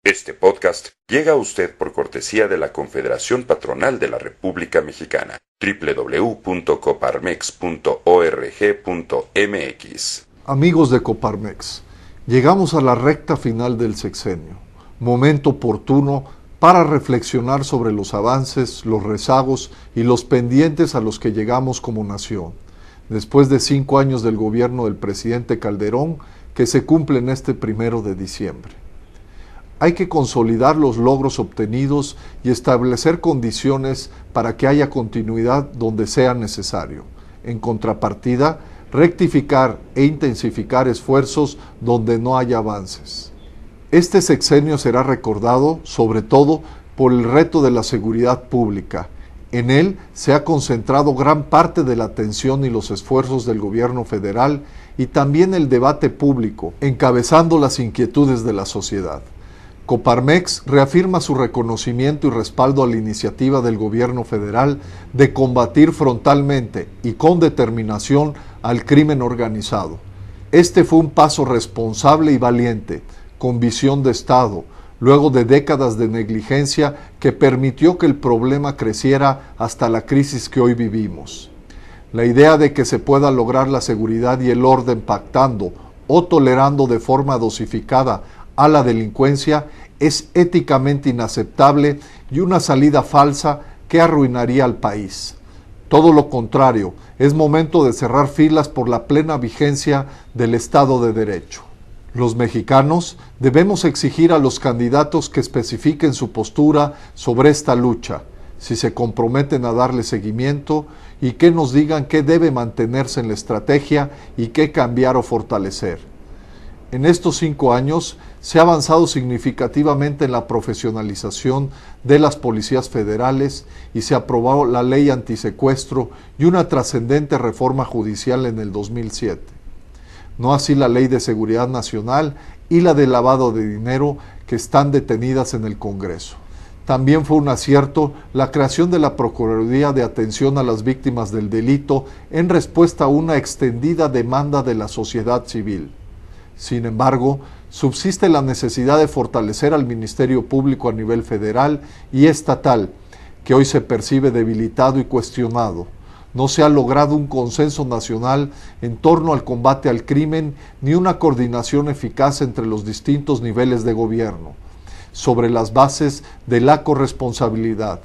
Este podcast llega a usted por cortesía de la Confederación Patronal de la República Mexicana, www.coparmex.org.mx. Amigos de Coparmex, llegamos a la recta final del sexenio, momento oportuno para reflexionar sobre los avances, los rezagos y los pendientes a los que llegamos como nación, después de 5 años del gobierno del presidente Calderón, que se cumplen este 1 de diciembre. Hay que consolidar los logros obtenidos y establecer condiciones para que haya continuidad donde sea necesario. En contrapartida, rectificar e intensificar esfuerzos donde no haya avances. Este sexenio será recordado, sobre todo, por el reto de la seguridad pública. En él se ha concentrado gran parte de la atención y los esfuerzos del gobierno federal y también el debate público, encabezando las inquietudes de la sociedad. Coparmex reafirma su reconocimiento y respaldo a la iniciativa del gobierno federal de combatir frontalmente y con determinación al crimen organizado. Este fue un paso responsable y valiente, con visión de Estado, luego de décadas de negligencia que permitió que el problema creciera hasta la crisis que hoy vivimos. La idea de que se pueda lograr la seguridad y el orden pactando o tolerando de forma dosificada a la delincuencia es éticamente inaceptable y una salida falsa que arruinaría al país. Todo lo contrario, es momento de cerrar filas por la plena vigencia del Estado de Derecho. Los mexicanos debemos exigir a los candidatos que especifiquen su postura sobre esta lucha, si se comprometen a darle seguimiento y que nos digan qué debe mantenerse en la estrategia y qué cambiar o fortalecer. En estos 5 años se ha avanzado significativamente en la profesionalización de las policías federales y se aprobó la ley antisecuestro y una trascendente reforma judicial en el 2007. No así la ley de seguridad nacional y la de lavado de dinero que están detenidas en el Congreso. También fue un acierto la creación de la Procuraduría de Atención a las Víctimas del Delito en respuesta a una extendida demanda de la sociedad civil. Sin embargo, subsiste la necesidad de fortalecer al Ministerio Público a nivel federal y estatal, que hoy se percibe debilitado y cuestionado. No se ha logrado un consenso nacional en torno al combate al crimen ni una coordinación eficaz entre los distintos niveles de gobierno, sobre las bases de la corresponsabilidad.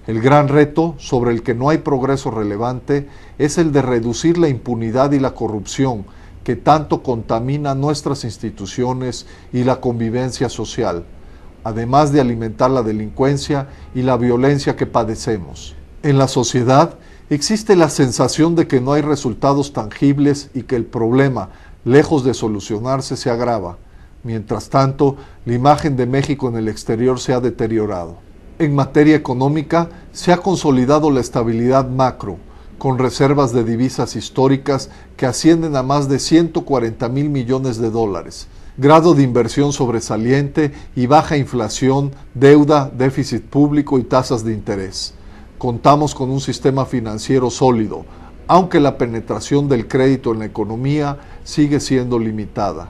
El gran reto, sobre el que no hay progreso relevante, es el de reducir la impunidad y la corrupción, que tanto contamina nuestras instituciones y la convivencia social, además de alimentar la delincuencia y la violencia que padecemos. En la sociedad existe la sensación de que no hay resultados tangibles y que el problema, lejos de solucionarse, se agrava. Mientras tanto, la imagen de México en el exterior se ha deteriorado. En materia económica, se ha consolidado la estabilidad macro, con reservas de divisas históricas que ascienden a más de 140,000 millones de dólares, grado de inversión sobresaliente y baja inflación, deuda, déficit público y tasas de interés. Contamos con un sistema financiero sólido, aunque la penetración del crédito en la economía sigue siendo limitada.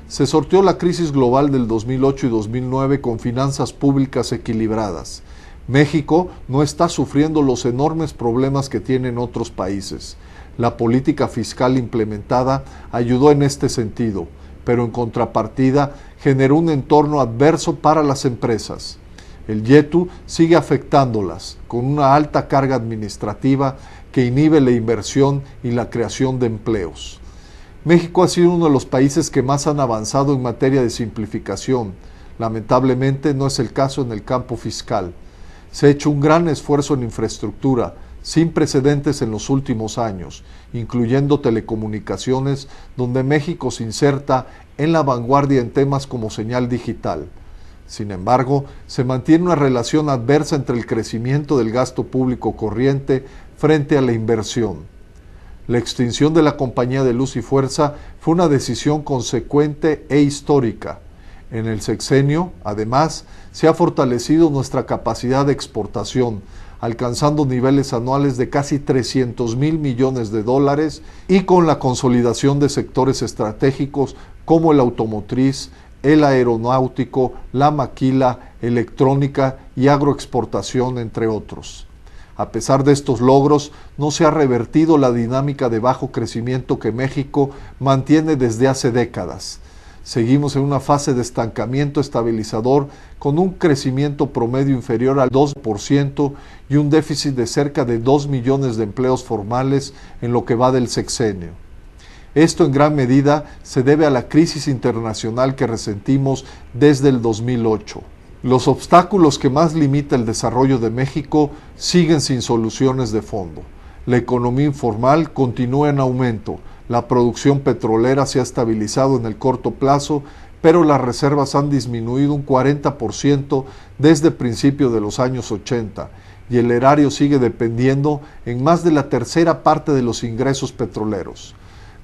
Se sorteó la crisis global del 2008 y 2009 con finanzas públicas equilibradas. México no está sufriendo los enormes problemas que tienen otros países. La política fiscal implementada ayudó en este sentido, pero en contrapartida generó un entorno adverso para las empresas. El YETU sigue afectándolas, con una alta carga administrativa que inhibe la inversión y la creación de empleos. México ha sido uno de los países que más han avanzado en materia de simplificación. Lamentablemente no es el caso en el campo fiscal. Se ha hecho un gran esfuerzo en infraestructura, sin precedentes en los últimos años, incluyendo telecomunicaciones, donde México se inserta en la vanguardia en temas como señal digital. Sin embargo, se mantiene una relación adversa entre el crecimiento del gasto público corriente frente a la inversión. La extinción de la Compañía de Luz y Fuerza fue una decisión consecuente e histórica. En el sexenio, además, se ha fortalecido nuestra capacidad de exportación, alcanzando niveles anuales de casi 300,000 millones de dólares y con la consolidación de sectores estratégicos como el automotriz, el aeronáutico, la maquila, electrónica y agroexportación, entre otros. A pesar de estos logros, no se ha revertido la dinámica de bajo crecimiento que México mantiene desde hace décadas. Seguimos en una fase de estancamiento estabilizador con un crecimiento promedio inferior al 2% y un déficit de cerca de 2 millones de empleos formales en lo que va del sexenio. Esto en gran medida se debe a la crisis internacional que resentimos desde el 2008. Los obstáculos que más limita el desarrollo de México siguen sin soluciones de fondo. La economía informal continúa en aumento, la producción petrolera se ha estabilizado en el corto plazo, pero las reservas han disminuido un 40% desde principios de los años 80 y el erario sigue dependiendo en más de la tercera parte de los ingresos petroleros.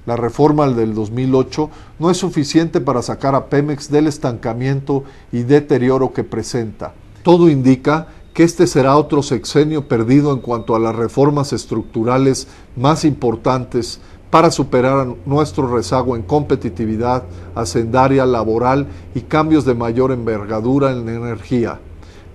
La reforma del 2008 no es suficiente para sacar a Pemex del estancamiento y deterioro que presenta. Todo indica que este será otro sexenio perdido en cuanto a las reformas estructurales más importantes para superar nuestro rezago en competitividad, hacendaria, laboral y cambios de mayor envergadura en energía.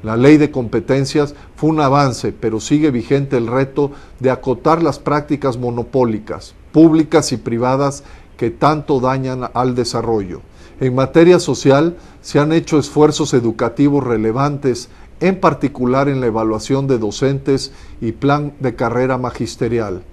La ley de competencias fue un avance, pero sigue vigente el reto de acotar las prácticas monopólicas, públicas y privadas que tanto dañan al desarrollo. En materia social, se han hecho esfuerzos educativos relevantes, en particular en la evaluación de docentes y plan de carrera magisterial.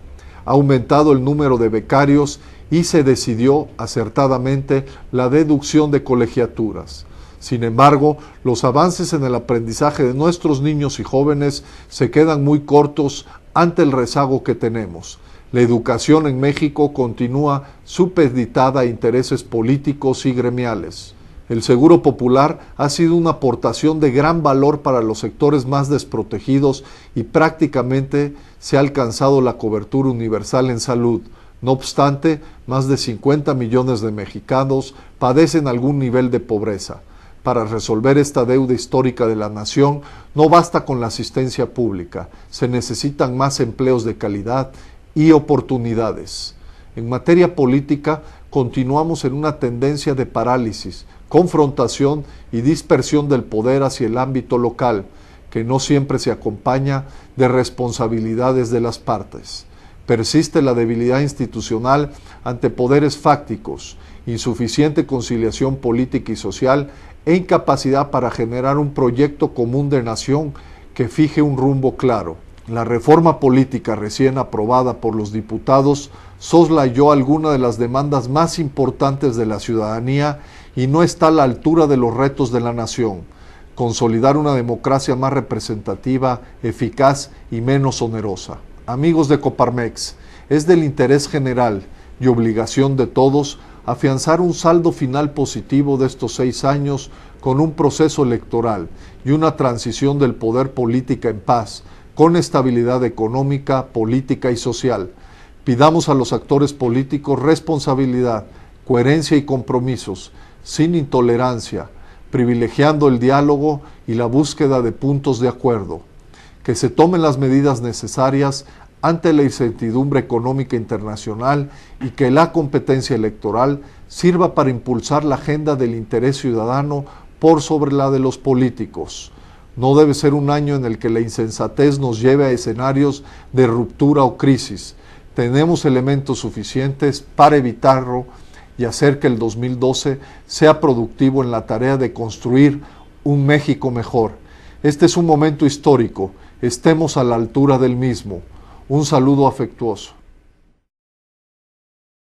Ha aumentado el número de becarios y se decidió acertadamente la deducción de colegiaturas. Sin embargo, los avances en el aprendizaje de nuestros niños y jóvenes se quedan muy cortos ante el rezago que tenemos. La educación en México continúa supeditada a intereses políticos y gremiales. El Seguro Popular ha sido una aportación de gran valor para los sectores más desprotegidos y prácticamente se ha alcanzado la cobertura universal en salud. No obstante, más de 50 millones de mexicanos padecen algún nivel de pobreza. Para resolver esta deuda histórica de la nación, no basta con la asistencia pública, se necesitan más empleos de calidad y oportunidades. En materia política, continuamos en una tendencia de parálisis, confrontación y dispersión del poder hacia el ámbito local, que no siempre se acompaña de responsabilidades de las partes. Persiste la debilidad institucional ante poderes fácticos, insuficiente conciliación política y social e incapacidad para generar un proyecto común de nación que fije un rumbo claro. La reforma política recién aprobada por los diputados soslayó algunas de las demandas más importantes de la ciudadanía y no está a la altura de los retos de la nación. Consolidar una democracia más representativa, eficaz y menos onerosa. Amigos de Coparmex, es del interés general y obligación de todos afianzar un saldo final positivo de estos 6 años con un proceso electoral y una transición del poder política en paz, con estabilidad económica, política y social. Pidamos a los actores políticos responsabilidad, coherencia y compromisos, sin intolerancia, privilegiando el diálogo y la búsqueda de puntos de acuerdo. Que se tomen las medidas necesarias ante la incertidumbre económica internacional y que la competencia electoral sirva para impulsar la agenda del interés ciudadano por sobre la de los políticos. No debe ser un año en el que la insensatez nos lleve a escenarios de ruptura o crisis. Tenemos elementos suficientes para evitarlo y hacer que el 2012 sea productivo en la tarea de construir un México mejor. Este es un momento histórico, estemos a la altura del mismo. Un saludo afectuoso.